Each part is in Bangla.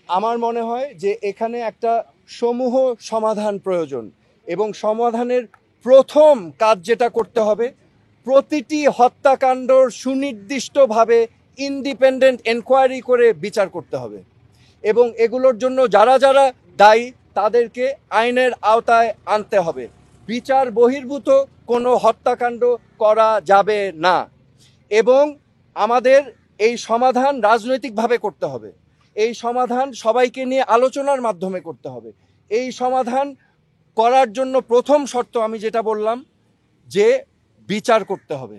আমার মনে হয় যে এখানে একটা সমূহ সমাধান প্রয়োজন এবং সমাধানের প্রথম কাজ যেটা করতে হবে, প্রতিটি হত্যাকাণ্ড সুনির্দিষ্টভাবে ইন্ডিপেন্ডেন্ট এনকোয়ারি করে বিচার করতে হবে এবং এগুলোর জন্য যারা যারা দায়ী তাদেরকে আইনের আওতায় আনতে হবে। বিচার বহির্ভূত কোনো হত্যাকাণ্ড করা যাবে না এবং আমাদের এই সমাধান রাজনৈতিকভাবে করতে হবে। এই সমাধান সবাইকে নিয়ে আলোচনার মাধ্যমে করতে হবে। এই সমাধান করার জন্য প্রথম শর্ত আমি যেটা বললাম যে বিচার করতে হবে।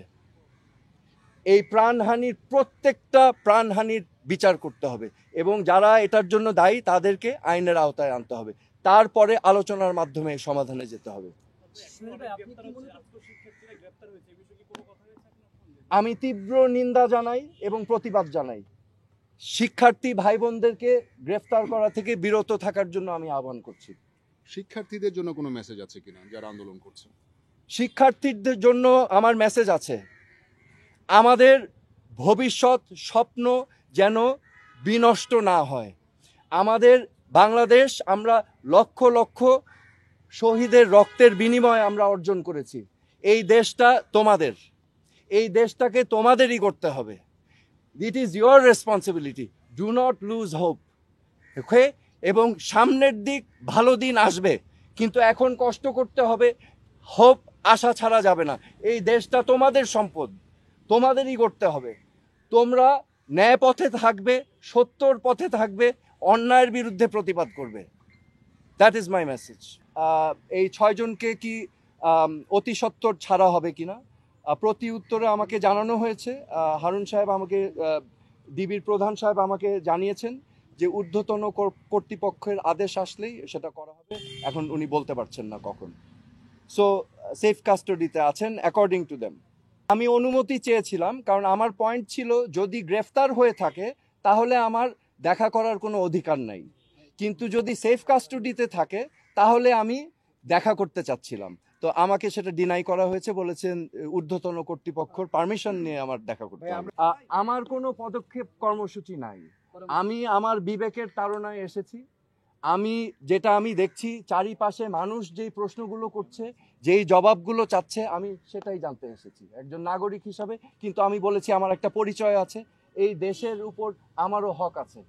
এই প্রাণহানির প্রত্যেকটা প্রাণহানির বিচার করতে হবে এবং যারা এটার জন্য দায়ী তাদেরকে আইনের আওতায় আনতে হবে। তারপরে আলোচনার মাধ্যমে সমাধানে যেতে হবে। আমি তীব্র নিন্দা জানাই এবং প্রতিবাদ জানাই। শিক্ষার্থী ভাই বোনদেরকে গ্রেফতার করা থেকে বিরত থাকার জন্য আমি আহ্বান করছি। শিক্ষার্থীদের জন্য কোনো মেসেজ আছে কিনা যারা আন্দোলন করছে? শিক্ষার্থীদের জন্য আমার মেসেজ আছে, আমাদের ভবিষ্যৎ স্বপ্ন যেন বিনষ্ট না হয়। আমাদের বাংলাদেশ আমরা লক্ষ লক্ষ শহীদের রক্তের বিনিময়ে আমরা অর্জন করেছি। এই দেশটা তোমাদের, এই দেশটাকে তোমাদেরই করতে হবে। It is your responsibility, do not lose hope. Okay, এবং সামনের দিক ভালো দিন আসবে, কিন্তু এখন কষ্ট করতে হবে। হোপ আশা ছাড়া যাবে না। এই দেশটা তোমাদের সম্পদ, তোমাদেরই করতে হবে। তোমরা ন্যায় পথে থাকবে, সত্যর পথে থাকবে, অন্যায়ের বিরুদ্ধে প্রতিবাদ করবে। That is my message. এই 6 জনকে কি অতি সত্বর ছাড়া হবে কিনা প্রতি উত্তরে আমাকে জানানো হয়েছে। হারুন সাহেব আমাকে, ডিবির প্রধান সাহেব আমাকে জানিয়েছেন যে ঊর্ধ্বতন কর্তৃপক্ষের আদেশ আসলেই সেটা করা হবে। এখন উনি বলতে পারছেন না কখন। সো সেফ কাস্টডিতে আছেন অ্যাকর্ডিং টু দেম। আমি অনুমতি চেয়েছিলাম কারণ আমার পয়েন্ট ছিল যদি গ্রেফতার হয়ে থাকে তাহলে আমার দেখা করার কোনো অধিকার নাই, কিন্তু যদি সেফ কাস্টডিতে থাকে তাহলে আমি দেখা করতে চাচ্ছিলাম। তো আমাকে সেটা ডিনাই করা হয়েছে, বলেছেন ঊর্ধ্বতন কর্তৃপক্ষর পারমিশন নিয়ে আমার দেখা করতে হবে। আমার কোনো পদক্ষেপ কর্মসূচি নাই। আমি আমার বিবেকের তাড়নায় এসেছি। যেটা আমি দেখছি চারিপাশে মানুষ যেই প্রশ্নগুলো করছে, যেই জবাবগুলো চাচ্ছে, আমি সেটাই জানতে এসেছি একজন নাগরিক হিসাবে। কিন্তু আমি বলেছি আমার একটা পরিচয় আছে, এই দেশের উপর আমারও হক আছে।